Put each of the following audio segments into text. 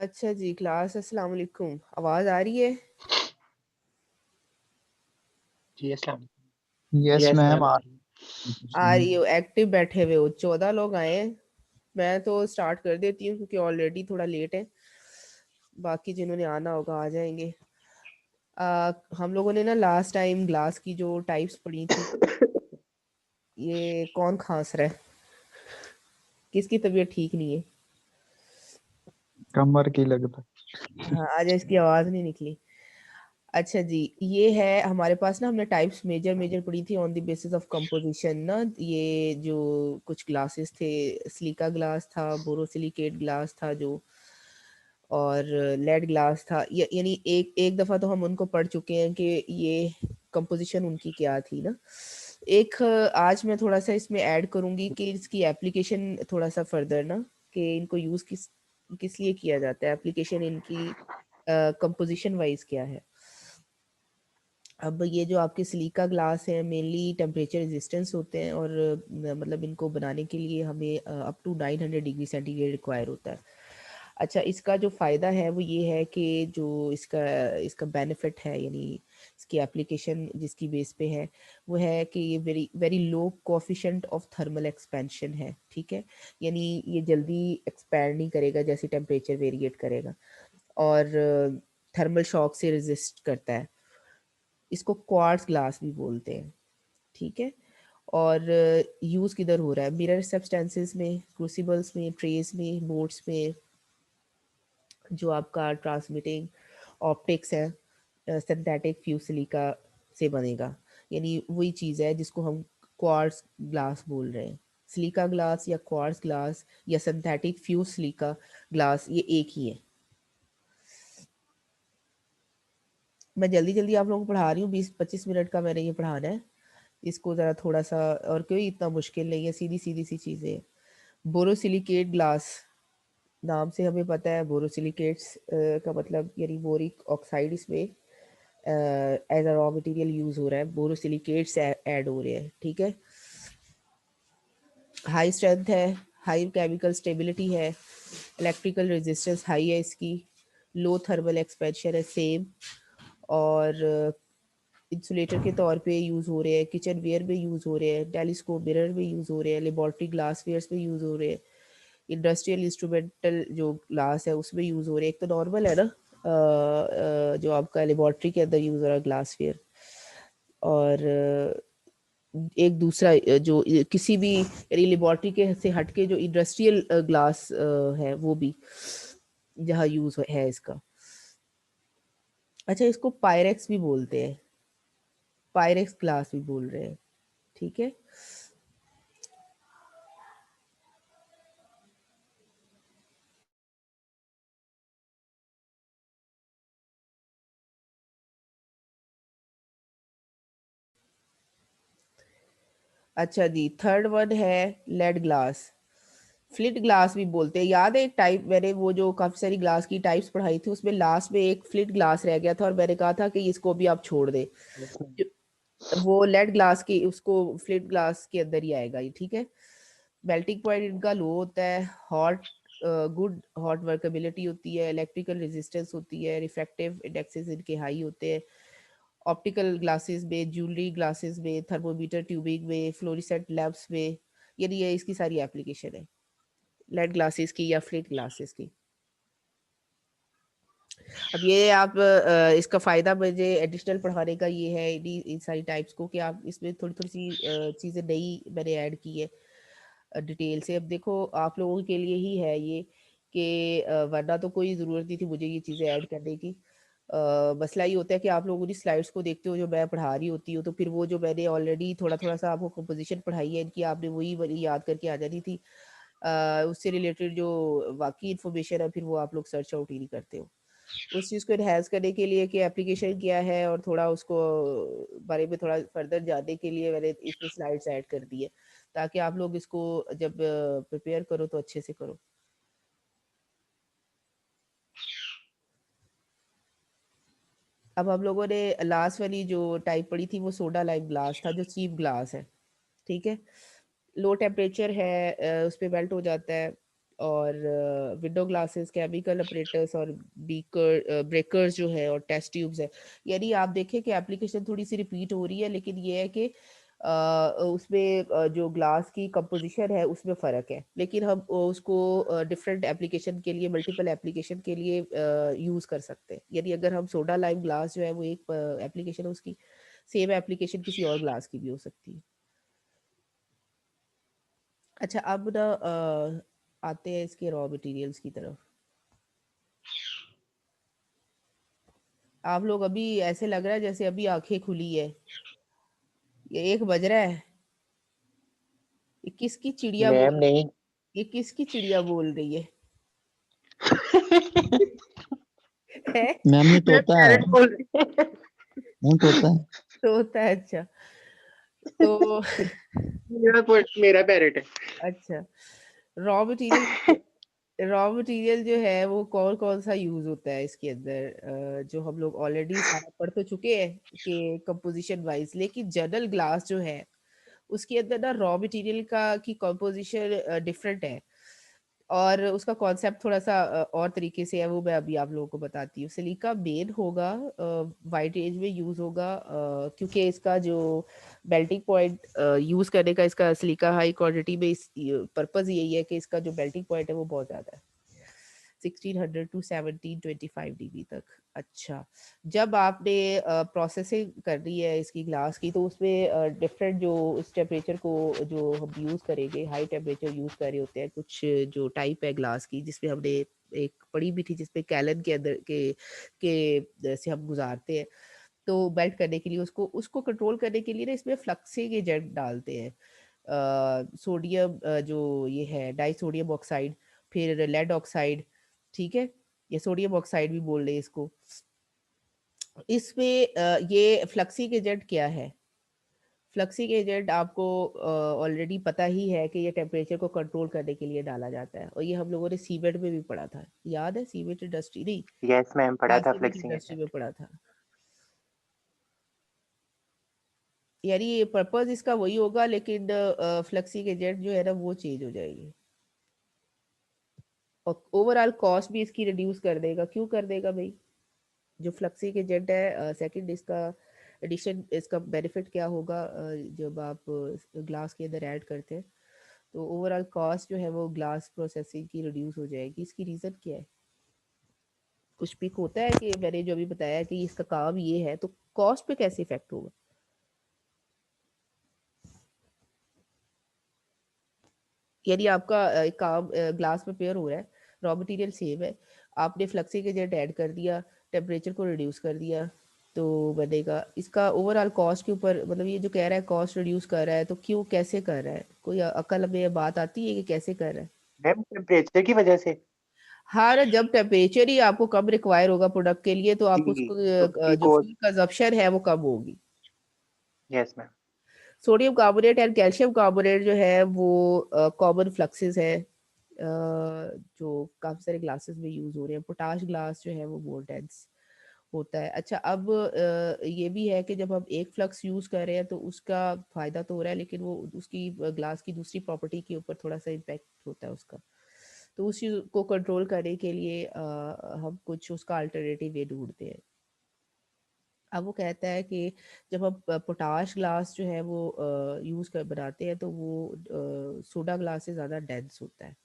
अच्छा जी, क्लास अस्सलाम वालेकुम। आवाज़ आ रही है? जी, अस्सलाम यस यस मैम मैम आ रही है। आ रही हो, एक्टिव बैठे हुए हो। 14 लोग आए हैं। मैं तो स्टार्ट कर देती हूँ क्योंकि ऑलरेडी थोड़ा लेट है। बाकी जिन्होंने आना होगा आ जाएंगे। हम लोगों ने ना लास्ट टाइम ग्लास की जो टाइप्स पढ़ी थी। ये कौन खांस रहा है? किसकी तबीयत ठीक नहीं है? कमर की लगता हाँ, आज इसकी आवाज़ नहीं निकली। अच्छा जी, ये है हमारे पास ना, हमने टाइप्स मेजर मेजर पढ़ी थी on the basis of composition ना। ये जो कुछ ग्लासेस थे, सिलिका ग्लास था, बोरोसिलिकेट ग्लास था जो, और लेड ग्लास था। यानी एक एक दफ़ा तो हम उनको पढ़ चुके हैं कि ये कंपोजिशन उनकी क्या थी ना। एक आज मैं थोड़ा सा इसमें ऐड करूंगी कि इसकी एप्लीकेशन थोड़ा सा फर्दर ना, कि इनको यूज़ किस किस लिए किया जाता है, एप्लीकेशन इनकी कंपोजिशन वाइज क्या है। अब ये जो आपके सिलिका ग्लास है मेनली टेम्परेचर रेजिस्टेंस होते हैं, और मतलब इनको बनाने के लिए हमें up to 900 degree centigrade require होता है। अच्छा, इसका जो फ़ायदा है वो ये है कि जो इसका इसका बेनिफिट है, यानी इसकी एप्लीकेशन जिसकी बेस पे है, वो है कि ये very very low coefficient of thermal expansion है। ठीक है, यानी ये जल्दी एक्सपैंड नहीं करेगा जैसे टेम्परेचर वेरिएट करेगा, और थर्मल शॉक से रेजिस्ट करता है। इसको क्वार्ट्ज ग्लास भी बोलते हैं। ठीक है, और यूज़ किधर हो रहा है? मिरर सब्सटेंसेस में, क्रूसिबल्स में, ट्रेस में, बोर्ड्स में। जो आपका ट्रांसमिटिंग ऑप्टिक्स है, सिंथेटिक फ्यूज सिलिका से बनेगा। यानी वही चीज़ है जिसको हम क्वार्ट्ज ग्लास बोल रहे हैं। सिलिका ग्लास या क्वार्ट्ज ग्लास या सिंथेटिक फ्यूज सिलिका ग्लास, ये एक ही है। मैं जल्दी जल्दी आप लोगों को पढ़ा रही हूँ, 20-25 मिनट का मैंने ये पढ़ाना है। इसको ज़रा थोड़ा सा, और कोई इतना मुश्किल नहीं है, सीधी सीधी सी चीज़ें हैं। बोरोसिलिकेट ग्लास, नाम से हमें पता है बोरोसिलिकेट्स का मतलब, यानी बोरिक ऑक्साइड इसमें as a raw material use हो रहा है, बोरोसिलिकेट्स ऐड हो रहे हैं। ठीक है, हाई स्ट्रेंथ है, हाई केमिकल स्टेबिलिटी है, इलेक्ट्रिकल रेजिस्टेंस हाई है इसकी, लो थर्मल एक्सपेंशन है सेम, और इंसुलेटर के तौर पे यूज़ हो रहे हैं, किचन वेयर में यूज़ हो रहे हैं, टेलीस्कोप मिरर में यूज़ हो रहे हैं, लेबॉर्ट्री ग्लास वेयर्स में यूज़ हो रहे हैं, इंडस्ट्रियल इंस्ट्रूमेंटल जो ग्लास है उसमें यूज़ हो रहे हैं। एक तो नॉर्मल है ना, जो आपका लेबॉर्ट्री के अंदर यूज़ हो रहा है ग्लास वेयर, और एक दूसरा जो किसी भी यानी लेबॉर्ट्री के से हटके जो इंडस्ट्रियल ग्लास है वो भी जहाँ यूज़ है इसका। अच्छा, इसको पायरेक्स भी बोलते हैं, पायरेक्स ग्लास भी बोल रहे हैं। ठीक है, अच्छा जी, थर्ड वन है लेड ग्लास, फ्लिट ग्लास भी बोलते हैं। याद है एक टाइप, मैंने वो जो काफ़ी सारी ग्लास की टाइप्स पढ़ाई थी उसमें लास्ट में एक फ्लिट ग्लास रह गया था, और मैंने कहा था कि इसको भी आप छोड़ दें। Yes ma'am. वो लेड ग्लास की, उसको फ्लिट ग्लास के अंदर ही आएगा ये। ठीक है, मेल्टिंग पॉइंट इनका लो होता है, हॉट गुड हॉट वर्केबिलिटी होती है, इलेक्ट्रिकल रेजिस्टेंस होती है, रिफ्रैक्टिव इंडेक्सेस इनके हाई होते हैं। ऑप्टिकल ग्लासेस में, ज्वेलरी ग्लासेस में, थर्मोमीटर ट्यूबिंग में, फ्लोरिसेंट लैंप्स में, ये इसकी सारी एप्लीकेशन है लेड ग्लासेस की या फ्लिट ग्लासेस की। अब ये आप इसका फ़ायदा मुझे एडिशनल पढ़ाने का ये है इन सारी टाइप्स को, कि आप इसमें थोड़ी थोड़ी सी चीज़ें नई मैंने ऐड की है डिटेल से। अब देखो आप लोगों के लिए ही है ये, कि वरना तो कोई ज़रूरत नहीं थी मुझे ये चीज़ें ऐड करने की। मसला ये होता है कि आप लोग उन्हीं स्लाइड्स को देखते हो जो मैं पढ़ा रही होती हूँ, तो फिर वो जो मैंने ऑलरेडी थोड़ा थोड़ा सा आपको कंपोजिशन पढ़ाई है इनकी, आपने वही वाली याद करके आ जानी थी। उससे रिलेटेड जो बाकी इन्फॉर्मेशन है फिर वो आप लोग सर्च आउट ही नहीं करते हो। उस चीज़ को एनहांस करने के लिए कि एप्लीकेशन क्या है, और थोड़ा उसको बारे में थोड़ा फर्दर जानने के लिए मैंने इसमें स्लाइड्स ऐड कर दी है, ताकि आप लोग इसको जब प्रिपेयर करो तो अच्छे से करो। अब हम लोगों ने लास्ट वाली जो टाइप पढ़ी थी वो सोडा लाइम ग्लास था, जो चीप ग्लास है। ठीक है, लो टेम्परेचर है, उस पर मेल्ट हो जाता है, और विंडो ग्लासेस, केमिकल ऑपरेटर्स और ब्रेकर्स जो है, और टेस्ट ट्यूब्स है। यानी आप देखें कि एप्लीकेशन थोड़ी सी रिपीट हो रही है, लेकिन ये है कि उसमें जो ग्लास की कंपोजिशन है उसमें फ़र्क है, लेकिन हम उसको डिफरेंट एप्लीकेशन के लिए, मल्टीपल एप्लीकेशन के लिए यूज़ कर सकते हैं। यानी अगर हम सोडा लाइम ग्लास जो है वो एक एप्लीकेशन है उसकी, सेम एप्लीकेशन किसी और ग्लास की भी हो सकती है। अच्छा, अब ना आते हैं इसके रॉ मटेरियल्स की तरफ। आप लोग अभी ऐसे लग रहा है जैसे अभी आंखें खुली है। ये 1 बज रहा है। ये किसकी चिड़िया मैम बोल नहीं। ये किसकी चिड़िया बोल रही है? है? मैम ये मैं तोता है। पैरट बोल रही मैम तोता है। तो होता है, अच्छा। तो मेरा पैरट है। अच्छा, रॉ मटेरियल रॉ मटेरियल जो है वो कौन कौन सा यूज होता है इसके अंदर, जो हम लोग ऑलरेडी सारा पढ़ तो चुके हैं कि कंपोजिशन वाइज, लेकिन जनरल ग्लास जो है उसके अंदर ना रॉ मटेरियल का की कंपोजिशन डिफरेंट है, और उसका कॉन्सेप्ट थोड़ा सा और तरीके से है, वो मैं अभी आप लोगों को बताती हूँ। सिलिका मेन होगा, वाइड रेंज में यूज होगा, क्योंकि इसका जो मेल्टिंग पॉइंट यूज करने का, इसका सिलिका हाई क्वांटिटी में इस पर्पज यही है कि इसका जो मेल्टिंग पॉइंट है वो बहुत ज्यादा है, 1600 टू 1725 डिग्री तक। अच्छा, जब आपने प्रोसेसिंग करनी है इसकी ग्लास की, तो उसमें डिफरेंट जो इस टेम्परेचर को जो हम यूज़ करेंगे, हाई टेम्परेचर यूज़ कर रहे होते हैं, कुछ जो टाइप है ग्लास की जिसमें हमने एक पढ़ी भी थी, जिसपे कैलन के अंदर के से हम गुजारते हैं, तो मेल्ट करने के लिए उसको उसको कंट्रोल करने के लिए ना इसमें फ्लक्सिंग एजेंट डालते हैं। सोडियम जो ये है डाई सोडियम ऑक्साइड, फिर लेड ऑक्साइड, ठीक है, ये सोडियम ऑक्साइड भी बोल रहे हैं इसको। इसमें ये फ्लक्सिंग एजेंट क्या है? फ्लक्सिंग एजेंट आपको ऑलरेडी पता ही है कि ये टेम्परेचर को कंट्रोल करने के लिए डाला जाता है, और ये हम लोगों ने सीमेंट में भी पढ़ा था, याद है? सीमेंट इंडस्ट्री नहीं, यस मैम, पढ़ा हाँ था सीमेंट फ्लेक्सिंग इंडस्ट्री में एजेंट। पढ़ा था। यानी ये पर्पस इसका वही होगा, लेकिन फ्लक्सिंग एजेंट जो है ना वो चेंज हो जाएगी, और ओवरऑल कॉस्ट भी इसकी रिड्यूस कर देगा। क्यों कर देगा भाई? जो फ्लक्सी के जेट है, सेकंड इसका एडिशन, इसका बेनिफिट क्या होगा, जब आप ग्लास के अंदर ऐड करते हैं, तो ओवरऑल कॉस्ट जो है वो ग्लास प्रोसेसिंग की रिड्यूस हो जाएगी। इसकी रीज़न क्या है? कुछ पिक होता है कि मैंने जो अभी बताया कि इसका काम ये है, तो कॉस्ट पे कैसे इफेक्ट होगा? यानी आपका एक काम ग्लास में पेयर हो रहा है, रॉ मटेरियल सेम है, आपने फ्लक्सी के जेट ऐड कर दिया, टेम्परेचर को रिड्यूस कर दिया, तो बनेगा इसका ओवरऑल कॉस्ट के ऊपर, मतलब ये जो कह रहा है कॉस्ट रिड्यूस कर रहा है, तो क्यों, कैसे कर रहा है? कोई अकल में ये बात आती है कि कैसे कर रहा है? मैम टेम्परेचर की वजह से। हाँ ना, जब टेम्परेचर ही आपको कम रिक्वायर होगा प्रोडक्ट के लिए, तो आप जी, उसको तो उसकी जो कोस्ट। फ्यूल कंजप्शन है वो कम होगी। Yes ma'am. Sodium carbonate and calcium carbonate जो है वो कॉमन फ्लक्सेस है, जो काफी सारे ग्लासेस में यूज हो रहे हैं। पोटाश ग्लास जो है वो मोर डेंस होता है। अच्छा, अब ये भी है कि जब हम एक फ्लक्स यूज कर रहे हैं तो उसका फायदा तो हो रहा है, लेकिन वो उसकी ग्लास की दूसरी प्रॉपर्टी के ऊपर थोड़ा सा इम्पैक्ट होता है उसका, तो उस चीज को कंट्रोल करने के लिए हम कुछ उसका अल्टरनेटिव वे ढूंढते हैं। अब वो कहता है कि जब हम पोटाश ग्लास जो है वो यूज कर बनाते हैं, तो वो सोडा ग्लास से ज़्यादा डेंस होता है,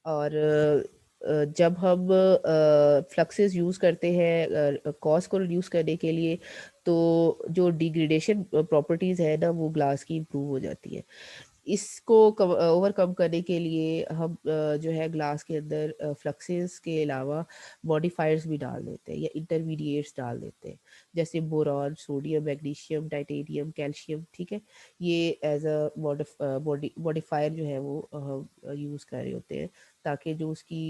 और जब हम फ्लक्सेस यूज़ करते हैं कॉस्ट को रिड्यूस करने के लिए, तो जो डिग्रेडेशन प्रॉपर्टीज़ है ना वो ग्लास की इम्प्रूव हो जाती है। इसको ओवरकम करने के लिए हम जो है ग्लास के अंदर फ्लक्सेस के अलावा मॉडिफायर्स भी डाल देते हैं या इंटरमीडिएट्स डाल देते हैं, जैसे boron, sodium, magnesium, titanium, calcium, ठीक है। ये एज अ मॉडिफायर जो है वो हम यूज़ कर रहे होते हैं, ताकि जो उसकी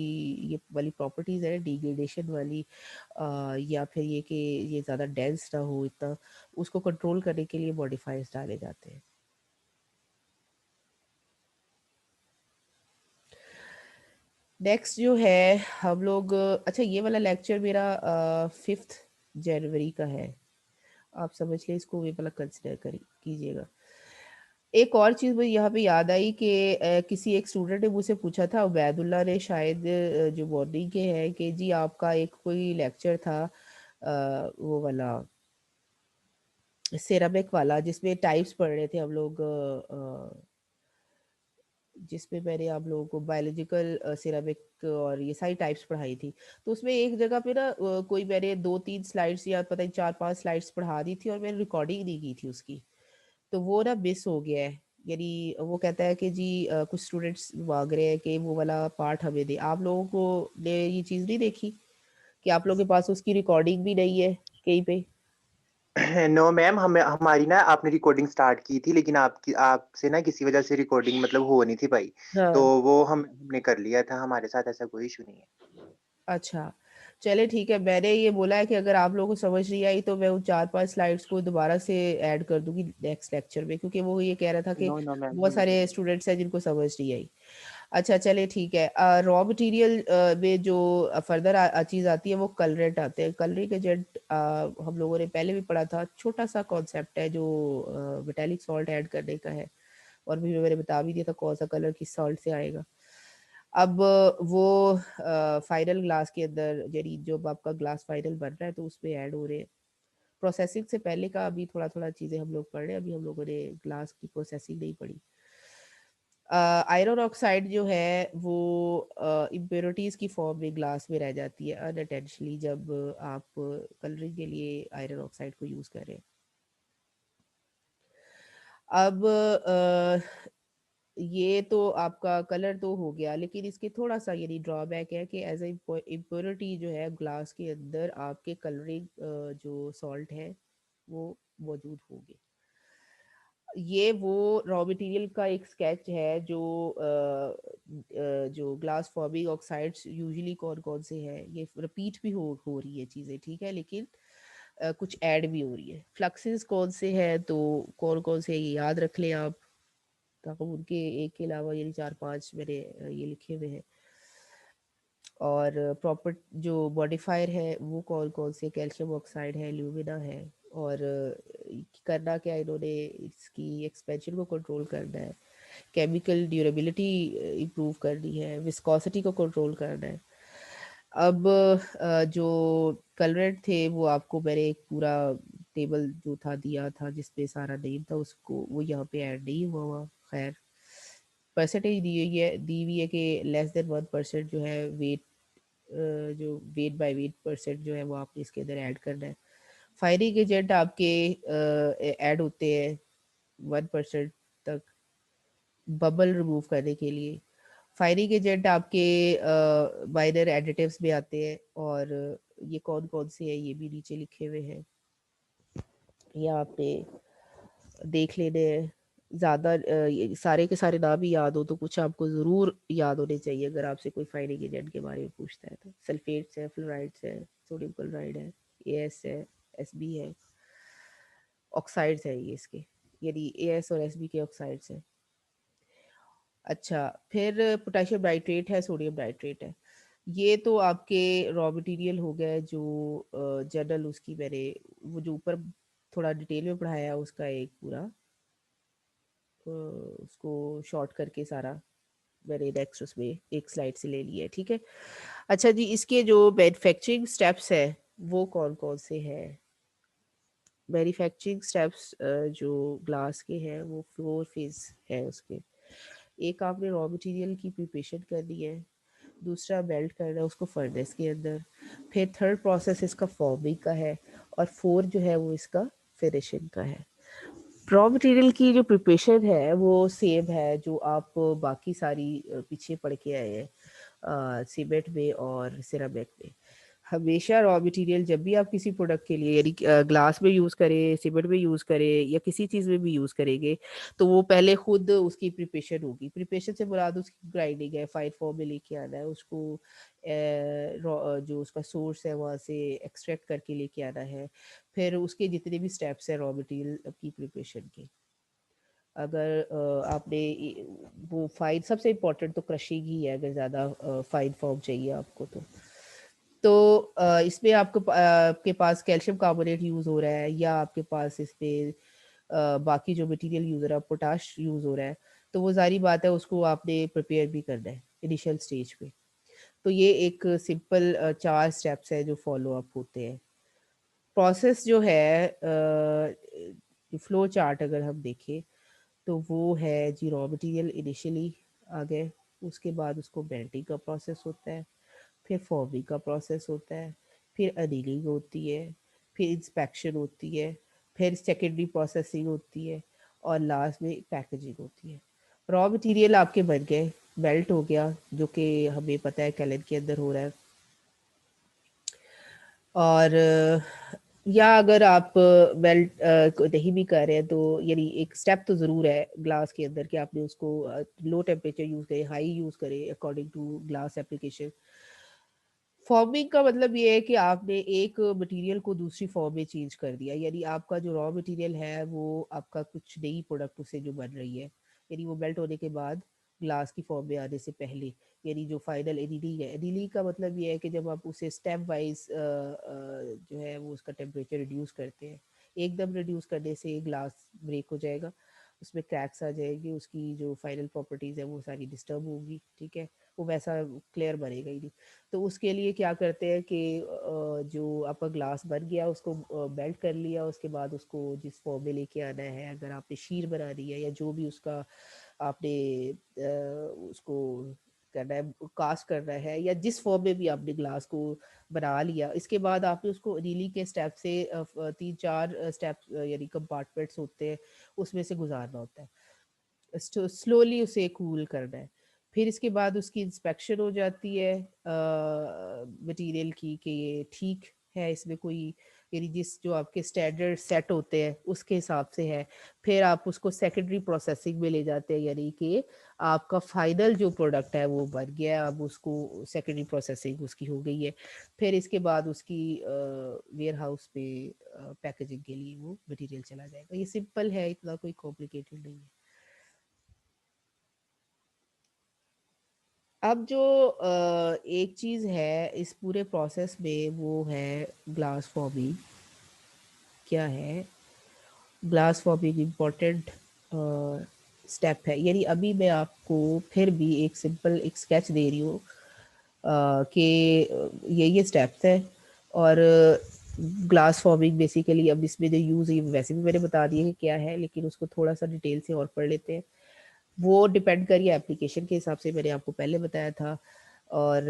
ये वाली प्रॉपर्टीज़ है डिग्रेडेशन वाली, या फिर ये कि ये ज़्यादा डेंस ना हो इतना, उसको कंट्रोल करने के लिए मॉडिफायर्स डाले जाते हैं। नेक्स्ट जो है हम लोग, अच्छा ये वाला लेक्चर मेरा 5 जनवरी का है, आप समझ ले इसको, ये वाला कंसिडर करी कीजिएगा। एक और चीज़ मुझे यहाँ पे याद आई कि किसी एक स्टूडेंट ने मुझसे पूछा था, उबैदुल्ला ने शायद, जो मॉर्निंग के हैं, कि जी आपका एक कोई लेक्चर था वो वाला सेरामिक वाला, जिसमें टाइप्स पढ़ रहे थे हम लोग, जिसमें मैंने आप लोगों को बायोलॉजिकल सिरेमिक और ये सारी टाइप्स पढ़ाई थी। तो उसमें एक जगह पे ना कोई मैंने 2-3 स्लाइड्स या पता नहीं 4-5 स्लाइड्स पढ़ा दी थी और मैंने रिकॉर्डिंग नहीं की थी उसकी। तो वो ना मिस हो गया है। यानी वो कहता है कि जी कुछ स्टूडेंट्स माँग रहे हैं कि वो वाला पार्ट हमें दें। आप लोगों को ने ये चीज़ नहीं देखी कि आप लोगों के पास उसकी रिकॉर्डिंग भी नहीं है कहीं पे? नो मैम, हमें हमारी ना आपने रिकॉर्डिंग स्टार्ट की थी, लेकिन आपकी आपसे ना किसी वजह से रिकॉर्डिंग मतलब हो नहीं थी पाई। तो हाँ। वो हमने कर लिया था, हमारे साथ ऐसा कोई इश्यू नहीं है। अच्छा, चलिए ठीक है। मैंने ये बोला है कि अगर आप लोगों को समझ नहीं आई तो मैं उन 4-5 स्लाइड्स को दोबारा से ऐड कर दूँगी नेक्स्ट लेक्चर में, क्योंकि वो ये कह रहा था कि नो, नो मैम। बहुत सारे स्टूडेंट्स हैं जिनको समझ नहीं आई। अच्छा चलिए ठीक है। रॉ मटेरियल में जो फर्दर चीज़ आती है वो कलरेंट आते हैं। कलरिंग एजेंट हम लोगों ने पहले भी पढ़ा था। छोटा-सा कॉन्सेप्ट है जो मेटालिक सॉल्ट ऐड करने का है, और भी मैंने बता भी दिया था कौन-सा कलर किस सॉल्ट से आएगा। अब वो फाइनल ग्लास के अंदर, यानी जब आपका ग्लास फाइनल बन रहा है तो उसमें ऐड हो रहे हैं। प्रोसेसिंग से पहले का अभी थोड़ा-थोड़ा चीज़ें हम लोग पढ़ रहे हैं, अभी हम लोगों ने ग्लास की प्रोसेसिंग नहीं पढ़ी। आयरन ऑक्साइड जो है वो इम्प्योरिटीज की फॉर्म में ग्लास में रह जाती है अनअटेंशनली, जब आप कलरिंग के लिए आयरन ऑक्साइड को यूज कर रहे हैं। अब ये तो आपका कलर तो हो गया, लेकिन इसके थोड़ा सा यानी ड्रॉबैक है कि एज ए इम्प्योरिटी जो है ग्लास के अंदर आपके कलरिंग जो सॉल्ट है वो मौजूद होंगे। ये वो रॉ मटेरियल का एक स्केच है जो जो ग्लास फॉर्मिंग ऑक्साइड्स यूजुअली कौन कौन से हैं, ये रिपीट भी हो रही है चीज़ें, ठीक है, लेकिन कुछ ऐड भी हो रही है। फ्लक्सेस कौन से हैं, तो कौन कौन से ये याद रख लें आप, ताकि उनके एक के अलावा यानी 4-5 मेरे ये लिखे हुए हैं। और प्रॉपर जो मॉडिफायर है वो कौन कौन से, कैल्शियम ऑक्साइड है, ल्यूमिना है, और करना क्या इन्होंने, इसकी एक्सपेंशन को कंट्रोल करना है, केमिकल ड्यूरेबिलिटी इम्प्रूव करनी है, विस्कोसिटी को कंट्रोल करना है। अब जो कलरेंट थे वो आपको मैंने एक पूरा टेबल जो था दिया था जिसपे सारा नेम था, उसको वो यहाँ पे ऐड नहीं हुआ। खैर, परसेंटेज दी हुई है कि लेस देन 1% जो है वेट, जो वेट बाय वेट परसेंट जो है वो आपने इसके अंदर ऐड करना है। फायरिंग एजेंट आपके ऐड होते हैं 1% तक बबल रिमूव करने के लिए। फायरिंग एजेंट आपके माइनर एडिटिव्स में आते हैं, और ये कौन कौन से हैं ये भी नीचे लिखे हुए हैं, या आपने देख लेने हैं। ज़्यादा ये सारे के सारे नाम ही याद हो तो कुछ आपको ज़रूर याद होने चाहिए अगर आपसे कोई फायरिंग एजेंट के बारे में पूछता है तो। सल्फेट्स है, फ्लोराइड्स है, सोडियम क्लोराइड है, एएस है, एसबी है, ऑक्साइड्स है ये इसके, यानी एएस और एसबी के ऑक्साइड्स हैं। अच्छा, फिर पोटेशियम नाइट्रेट है, सोडियम नाइट्रेट है। ये तो आपके रॉ मटेरियल हो गए जो जनरल, उसकी मैंने वो जो ऊपर थोड़ा डिटेल में पढ़ाया है उसका एक पूरा उसको शॉर्ट करके सारा मैंने नेक्स्ट उसमें एक स्लाइड से ले लिया है, ठीक है। अच्छा जी, इसके जो मैन्युफैक्चरिंग स्टेप्स है वो कौन कौन से हैं? मैन्युफैक्चरिंग स्टेप्स जो ग्लास के हैं वो 4 फेज है उसके। एक आपने रॉ मटेरियल की प्रिपरेशन करनी है, दूसरा मेल्ट करना है उसको फर्नेस के अंदर, फिर थर्ड प्रोसेस इसका फॉर्मिंग का है, और फोर्थ जो है वो इसका फिनिशिंग का है। रॉ मटेरियल की जो प्रिपरेशन है वो सेम है जो आप बाकी सारी पीछे पढ़ के आए हैं सीमेंट में और सिरामिक में। हमेशा रॉ मटेरियल जब भी आप किसी प्रोडक्ट के लिए, यानी ग्लास में यूज़ करें, सीमेंट में यूज़ करें, या किसी चीज़ में भी यूज़ करेंगे, तो वो पहले खुद उसकी प्रिपरेशन होगी। प्रिपरेशन से मुराद उसकी ग्राइंडिंग है, फाइन फॉर्म में लेके आना है उसको, जो उसका सोर्स है वहाँ से एक्सट्रैक्ट करके लेके आना है, फिर उसके जितने भी स्टेप्स हैं रॉ मटेरियल की प्रिपरेशन के। अगर आपने वो फाइन, सबसे इम्पोर्टेंट तो क्रशिंग ही है अगर ज़्यादा फाइन फॉर्म चाहिए आपको तो इसमें आपके पास कैल्शियम कार्बोनेट यूज़ हो रहा है, या आपके पास इसमें बाकी जो मटेरियल यूज़ हो रहा है, पोटाश यूज़ हो रहा है, तो वो ज़ाहिर बात है उसको आपने प्रिपेयर भी करना है इनिशियल स्टेज पे। तो ये एक सिंपल 4 स्टेप्स है जो फॉलो अप होते हैं। प्रोसेस जो है फ्लो चार्ट अगर हम देखें तो वो है जी, रॉ मटेरियल इनिशियली आ गए, उसके बाद उसको मेल्टिंग का प्रोसेस होता है, फिर फॉर्मिंग का प्रोसेस होता है, फिर अनीलिंग होती है, फिर इंस्पेक्शन होती है, फिर सेकेंडरी प्रोसेसिंग होती है और लास्ट में पैकेजिंग होती है। रॉ मटेरियल आपके बन गए, मेल्ट हो गया जो कि हमें पता है कैलन के अंदर हो रहा है। और या अगर आप मेल्ट नहीं भी कर रहे हैं तो यानी एक स्टेप तो ज़रूर है ग्लास के अंदर कि आपने उसको लो टेम्परेचर यूज़ करें, हाई यूज़ करें according to glass application. Forming का मतलब ये है कि आपने एक मटेरियल को दूसरी फॉर्म में चेंज कर दिया, यानी आपका जो रॉ मटेरियल है वो आपका कुछ नई प्रोडक्ट उससे जो बन रही है, यानी वो मेल्ट होने के बाद ग्लास की फॉर्म में आने से पहले, यानी जो फाइनल एनीलिंग है। एनीलिंग का मतलब ये है कि जब आप उसे स्टेप वाइज जो है वो उसका टेम्परेचर रिड्यूस करते हैं, एकदम रिड्यूस करने से ग्लास ब्रेक हो जाएगा, उसमें क्रैक्स आ जाएंगे, उसकी जो फाइनल प्रॉपर्टीज़ है वो सारी डिस्टर्ब होगी, ठीक है, वो वैसा क्लियर बनेगा ही नहीं। तो उसके लिए क्या करते हैं कि जो आपका ग्लास बन गया उसको मेल्ट कर लिया, उसके बाद उसको जिस फॉर्म में लेके आना है, अगर आपने शीर बनानी है या जो भी उसका आपने उसको करना है, कास्ट करना है, या जिस फॉर्म में भी आपने ग्लास को बना लिया, इसके बाद आपने उसको रीलिंग के स्टेप से 3-4 स्टेप यानी कंपार्टमेंट्स होते हैं उसमें से गुजारना होता है, स्लोली उसे कूल करना है। फिर इसके बाद उसकी इंस्पेक्शन हो जाती है मटेरियल की कि ये ठीक है, इसमें कोई यानी जिस जो आपके स्टैंडर्ड सेट होते हैं उसके हिसाब से है। फिर आप उसको सेकेंडरी प्रोसेसिंग में ले जाते हैं, यानी कि आपका फाइनल जो प्रोडक्ट है वो बन गया है, अब उसको सेकेंडरी प्रोसेसिंग उसकी हो गई है। फिर इसके बाद उसकी वेयर हाउस पे पैकेजिंग के लिए वो मटेरियल चला जाएगा। ये सिंपल है, इतना कोई कॉम्प्लिकेटेड नहीं है। अब जो एक चीज़ है इस पूरे प्रोसेस में वो है ग्लास फॉर्मिंग। क्या है ग्लास फॉर्मिंग? इम्पोर्टेंट स्टेप है, यानी अभी मैं आपको फिर भी एक सिंपल एक स्केच दे रही हूँ कि ये स्टेप्स हैं। और ग्लास फॉर्मिंग बेसिकली अब इसमें जो यूज़ वैसे भी मैंने बता दिया कि क्या है, लेकिन उसको थोड़ा सा डिटेल से और पढ़ लेते हैं। वो डिपेंड करिए एप्लीकेशन के हिसाब से, मैंने आपको पहले बताया था। और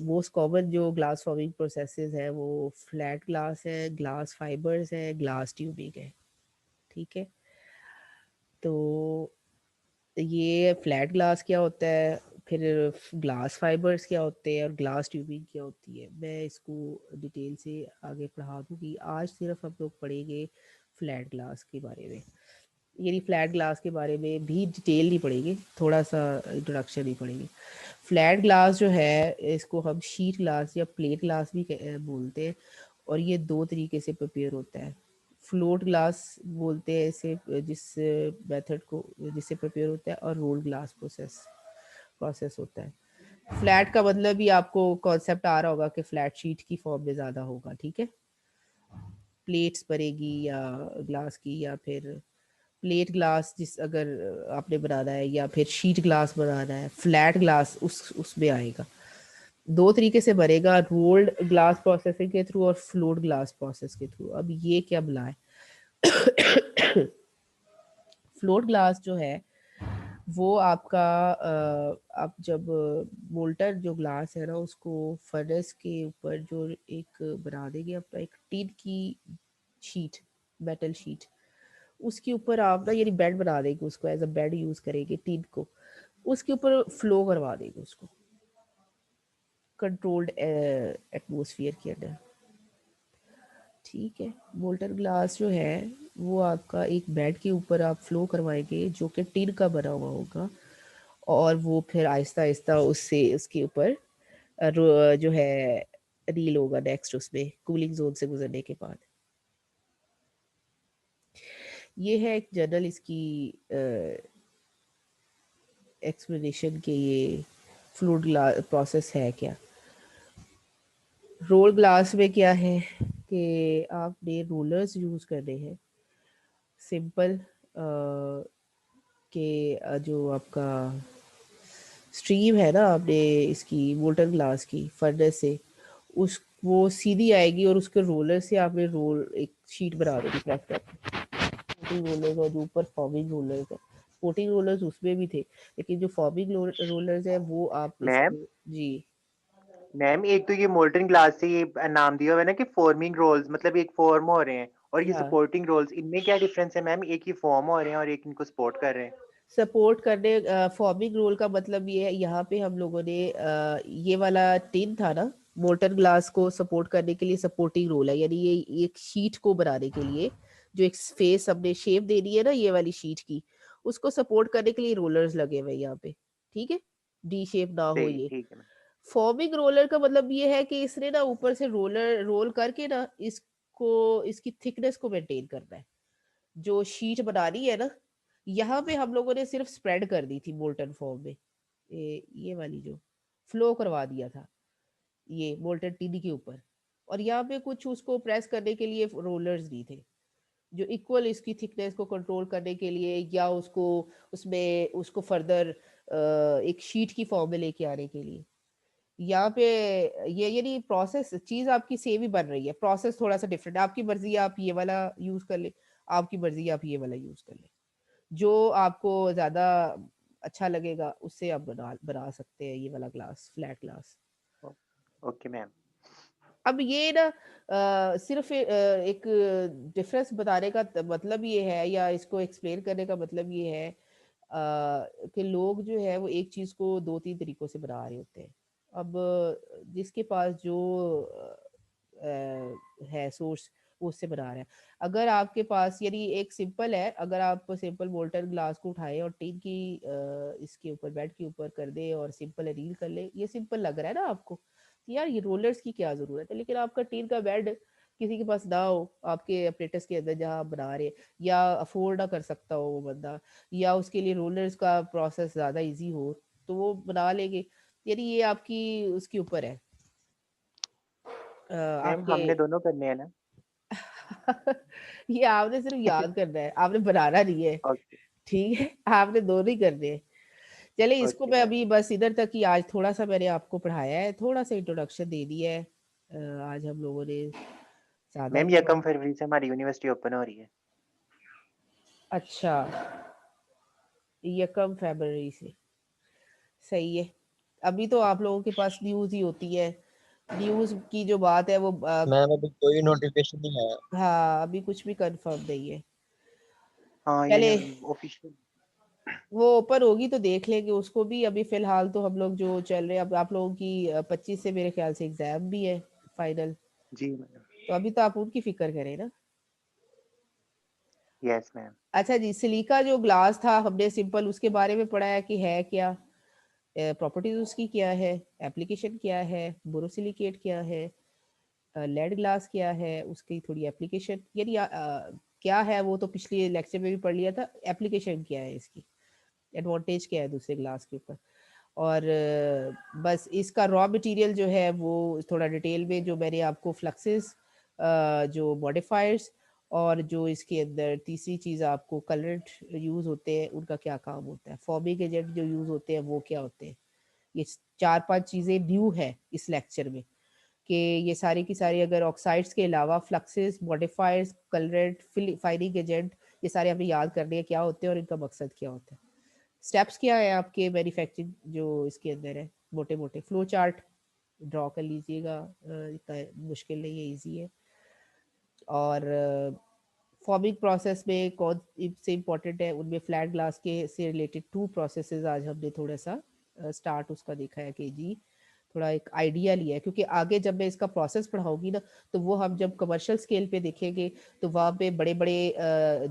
मोस्ट कॉमन जो ग्लास फॉर्मिंग प्रोसेसेस है वो फ्लैट ग्लास है, ग्लास फाइबर्स है, ग्लास ट्यूबिंग है, ठीक है। तो ये फ्लैट ग्लास क्या होता है, फिर ग्लास फाइबर्स क्या होते हैं और ग्लास ट्यूबिंग क्या होती है, मैं इसको डिटेल से आगे पढ़ा दूँगी। आज सिर्फ हम लोग पढ़ेंगे फ्लैट ग्लास के बारे में, यानी फ्लैट ग्लास के बारे में भी डिटेल नहीं पढ़ेंगे, थोड़ा सा इंट्रोडक्शन ही पढ़ेंगे। फ्लैट ग्लास जो है इसको हम शीट ग्लास या प्लेट ग्लास भी बोलते हैं, और ये दो तरीके से प्रिपेयर होता है। फ्लोट ग्लास बोलते हैं इसे जिस मेथड को जिससे प्रिपेयर होता है, और रोल ग्लास प्रोसेस होता है। फ्लैट का मतलब भी आपको कॉन्सेप्ट आ रहा होगा कि फ्लैट शीट की फॉर्म में ज़्यादा होगा, ठीक है, प्लेट्स बनेगी या ग्लास की, या फिर प्लेट ग्लास जिस अगर आपने बनाना है, या फिर शीट ग्लास बनाना है, फ्लैट ग्लास उसमें आएगा। दो तरीके से बनेगा, रोल्ड ग्लास प्रोसेसिंग के थ्रू और फ्लोट ग्लास प्रोसेस के थ्रू। अब ये क्या बुलाए फ्लोट ग्लास जो है वो आपका आप जब मोल्टर जो ग्लास है ना उसको फर्नेस के ऊपर जो एक बना देंगे अपना एक टिन की शीट, मेटल शीट, उसके ऊपर आप ना यानी बेड बना देंगे, उसको एज अ बेड यूज करेंगे टिन को, उसके ऊपर फ्लो करवा देंगे उसको कंट्रोल्ड एटमॉस्फेयर के अंदर, ठीक है। मोल्टर ग्लास जो है वो आपका एक बेड के ऊपर आप फ्लो करवाएंगे जो कि टिन का बना हुआ होगा, और वो फिर आहिस्ता आहिस्ता उससे उसके ऊपर जो है रील होगा नेक्स्ट उसमें कूलिंग जोन से गुजरने के बाद। ये है एक जनरल इसकी एक्सप्लेनेशन के ये फ्लूइड ग्लास प्रोसेस है क्या। रोल ग्लास में क्या है कि आपने रोलर्स यूज़ करने हैं, सिंपल के जो आपका स्ट्रीम है ना आपने इसकी मोल्टन ग्लास की फर्नेस से, उस वो सीधी आएगी और उसके रोलर से आपने रोल एक शीट बना देगी प्रेस करके। कोटिंग रोलर्स और जो ऊपर फॉर्मिंग रोलर्स है, कोटिंग रोलर्स उसमें भी थे, लेकिन जो फॉर्मिंग रोलर्स है वो आप मैम इसको जी मैम एक तो ये मोल्टन ग्लास से ये नाम दिया हुआ है ना कि फॉर्मिंग रोल्स, मतलब एक फॉर्म हो रहे हैं, और ये हाँ सपोर्टिंग रोल्स, इनमें क्या डिफरेंस है मैम? एक ही फॉर्म हो रहे हैं और एक इनको सपोर्ट कर रहे हैं। सपोर्ट करने फॉर्मिंग रोल का मतलब ये है, यहाँ पे हम लोगों ने ये वाला टिन था ना, मोल्टन ग्लास को सपोर्ट करने के लिए सपोर्टिंग रोल है, यानी ये एक शीट को बनाने के लिए जो एक फेस हमने शेप देनी है ना ये वाली शीट की, उसको सपोर्ट करने के लिए रोलर्स लगे हुए हैं यहाँ पे, ठीक है, डी शेप ना हो सही, ये। ठीक है मैम। फॉर्मिंग रोलर का मतलब ये है कि इसने ना ऊपर से रोलर रोल करके ना इसको इसकी थिकनेस को मेंटेन करना है, जो शीट बनानी है ना, यहाँ पे हम लोगों ने सिर्फ स्प्रेड कर दी थी मोल्टन फॉर्म में, ये वाली जो फ्लो करवा दिया था ये मोल्टन टिनी के ऊपर, और यहाँ पे कुछ उसको प्रेस करने के लिए रोलर्स नहीं थे जो इक्वल इसकी थिकनेस को कंट्रोल करने के लिए, या उसको उसमें उसको फर्दर एक शीट की फॉर्म में लेके आने के लिए। यहाँ पे ये यानी प्रोसेस चीज आपकी सेम ही बन रही है, प्रोसेस थोड़ा सा डिफरेंट है, आपकी मर्जी है आप ये वाला यूज कर ले, आपकी मर्जी है आप ये वाला यूज कर ले, जो आपको ज्यादा अच्छा लगेगा उससे आप बना बना सकते हैं ये वाला glass, flat glass. Okay ma'am. अब ये ना सिर्फ एक डिफरेंस बताने का मतलब ये है, या इसको एक्सप्लेन करने का मतलब ये है कि लोग जो है वो एक चीज को दो तीन तरीकों से बना रहे होते हैं। अब जिसके पास जो है सोर्स वो उससे बना रहा है। अगर आपके पास यानी एक सिंपल है, अगर आप सिंपल मोल्टन ग्लास को उठाए और टीन की इसके ऊपर बेड के ऊपर कर दे और सिंपल रील कर ले, ये सिंपल लग रहा है ना आपको कि यार ये रोलर्स की क्या जरूरत है, लेकिन आपका टीन का बेड किसी के पास ना हो आपके अपरेटस के अंदर जहाँ आप बना रहे हैं, या अफोर्ड ना कर सकता हो वो बंदा, या उसके लिए रोलर्स का प्रोसेस ज्यादा इजी हो, तो वो बना लेंगे। यानी ये आपकी उसके ऊपर है मैम आपके हमने दोनों करने हैं ना? ये आपने सिर्फ याद करना है, आपने बनाना नहीं है, ओके। ठीक है, आपने दोनों ही करने हैं। चलिए इसको ओके मैं मैम। अभी बस इधर तक ही आज थोड़ा सा मैंने आपको पढ़ाया है, थोड़ा सा इंट्रोडक्शन दे दिया है। आज हम लोगों ने ज्यादा मैम नहीं पढ़ा। 1 फरवरी से हमारी यूनिवर्सिटी ओपन हो रही है। अच्छा, 1 फरवरी से, सही है। अभी तो आप लोगों के पास न्यूज ही होती है, न्यूज की जो बात है वो मैम अभी कोई नोटिफिकेशन नहीं आया। हाँ अभी कुछ भी कंफर्म नहीं है। हाँ चले ऑफिशियल। वो ऊपर होगी तो देख लेंगे उसको भी, अभी फिलहाल तो हम लोग जो चल रहे हैं, अब आप लोगों की 25 से मेरे ख्याल से एग्जाम भी है फाइनल, जी मैम। तो अभी तो आप उनकी फिक्र करें ना। Yes ma'am. अच्छा जी, सिलिका जो ग्लास था हमने सिंपल उसके बारे में पढ़ा है क्या, प्रॉपर्टीज उसकी क्या है, एप्लीकेशन क्या है, बोरोसिलिकेट क्या है, लेड ग्लास क्या है, उसकी थोड़ी एप्लीकेशन यानी क्या है वो तो पिछले लेक्चर में भी पढ़ लिया था, एप्लीकेशन क्या है इसकी, एडवांटेज क्या है दूसरे ग्लास के ऊपर, और बस इसका रॉ मटेरियल जो है वो थोड़ा डिटेल में जो मैंने आपको फ्लक्सेस, जो मॉडिफायर्स, और जो इसके अंदर तीसरी चीज़ आपको कलर्ट यूज़ होते हैं उनका क्या काम होता है, फॉर्मिंग एजेंट जो यूज़ होते हैं वो क्या होते हैं, ये चार पांच चीज़ें न्यू है इस लेक्चर में, कि ये सारी की सारी अगर ऑक्साइड्स के अलावा fluxes, modifiers, colourant, fining agent, ये सारे हमें याद करने हैं क्या होते हैं और इनका मकसद क्या होता है। स्टेप्स क्या है आपके मैन्युफैक्चरिंग जो इसके अंदर है, मोटे मोटे फ्लो चार्ट ड्रॉ कर लीजिएगा, इतना मुश्किल नहीं है, इजी है। और फॉर्मिंग प्रोसेस में कौन से इंपॉर्टेंट है, उनमें फ्लैट ग्लास के से रिलेटेड टू प्रोसेसेस आज हमने थोड़ा सा स्टार्ट उसका देखा है कि जी थोड़ा एक आइडिया लिया है, क्योंकि आगे जब मैं इसका प्रोसेस पढ़ाऊंगी ना तो वो हम जब कमर्शियल स्केल पे देखेंगे तो वहाँ पे बड़े बड़े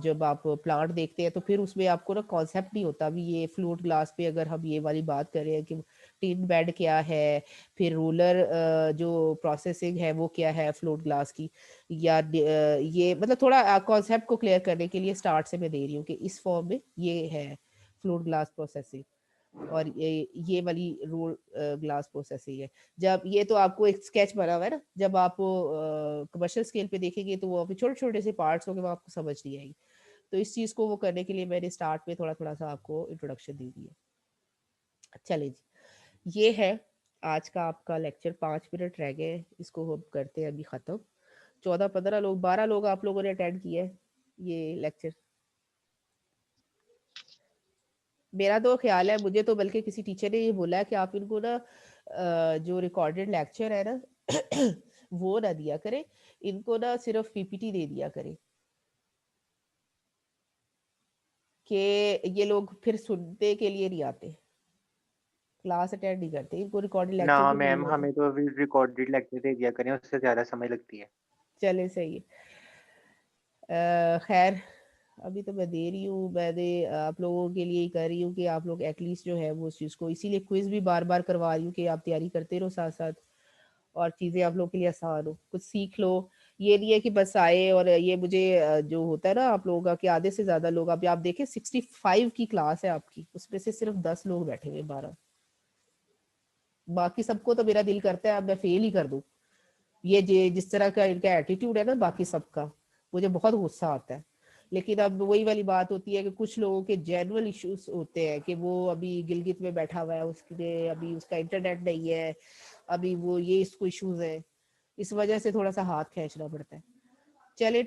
जब आप प्लांट देखते हैं तो फिर उसमें आपको ना कॉन्सेप्ट नहीं होता। अभी ये फ्लूट ग्लास पे अगर हम ये वाली बात कर रहे हैं कि टिन बेड क्या है, फिर रोलर जो प्रोसेसिंग है वो क्या है फ्लूट ग्लास की, या ये मतलब थोड़ा कॉन्सेप्ट को क्लियर करने के लिए स्टार्ट से मैं दे रही हूँ कि इस फॉर्म में ये है फ्लूट ग्लास प्रोसेसिंग, और ये वाली रोल ग्लास प्रोसेसिंग है। जब ये तो आपको एक स्केच बना हुआ है ना, जब आप कमर्शियल स्केल पे देखेंगे तो वो छोटे छोटे से पार्ट्स होंगे, वो आपको समझ नहीं आएगी। तो इस चीज़ को वो करने के लिए मैंने स्टार्ट में थोड़ा सा आपको इंट्रोडक्शन दे दिया। चलिए जी, ये है आज का आपका लेक्चर। 5 मिनट रह गए, इसको हम करते हैं अभी ख़त्म। 14-15 लोग, 12 लोग आप लोगों ने अटेंड किया है ये लेक्चर। मेरा तो ख्याल है, मुझे तो बल्कि किसी टीचर ने ये बोला है कि आप इनको ना जो रिकॉर्डेड लेक्चर है ना वो ना दिया करें, इनको ना सिर्फ पीपीटी दे दिया करें, कि ये लोग फिर सुनने के लिए नहीं आते, क्लास अटेंड नहीं करते, इनको रिकॉर्डेड ना लेक्चर भी मिल मैम, जाते। हमें तो अभी रिकॉर्डेड लेक्चर दे दिया करें, उससे ज़्यादा समय लगती है। चले सही है। खैर अभी तो मैं दे रही हूँ, मैंने आप लोगों के लिए ही कर रही हूँ कि आप लोग एटलीस्ट जो है वो उस चीज़ को, इसीलिए क्विज भी बार बार करवा रही हूँ कि आप तैयारी करते रहो साथ साथ, और चीज़ें आप लोगों के लिए आसान हो, कुछ सीख लो। ये नहीं है कि बस आए और ये मुझे जो होता है ना आप लोगों का कि आधे से ज्यादा लोग, अभी आप देखें 65 की क्लास है आपकी, उसमें से सिर्फ 10 लोग बैठे हुए, 12, बाकी सबको तो मेरा दिल करता है अब मैं फेल ही कर दूं। ये जिस तरह का इनका एटीट्यूड है ना बाकी सबका, मुझे बहुत गुस्सा आता है। लेकिन अब वही वाली बात होती है कि कुछ लोगों के जेन्युइन इश्यूज होते हैं कि वो अभी गिलगित में बैठा हुआ है, उसके अभी उसका इंटरनेट नहीं है, अभी वो ये इसको इश्यूज है, इस वजह से थोड़ा सा हाथ खींचना पड़ता है। चले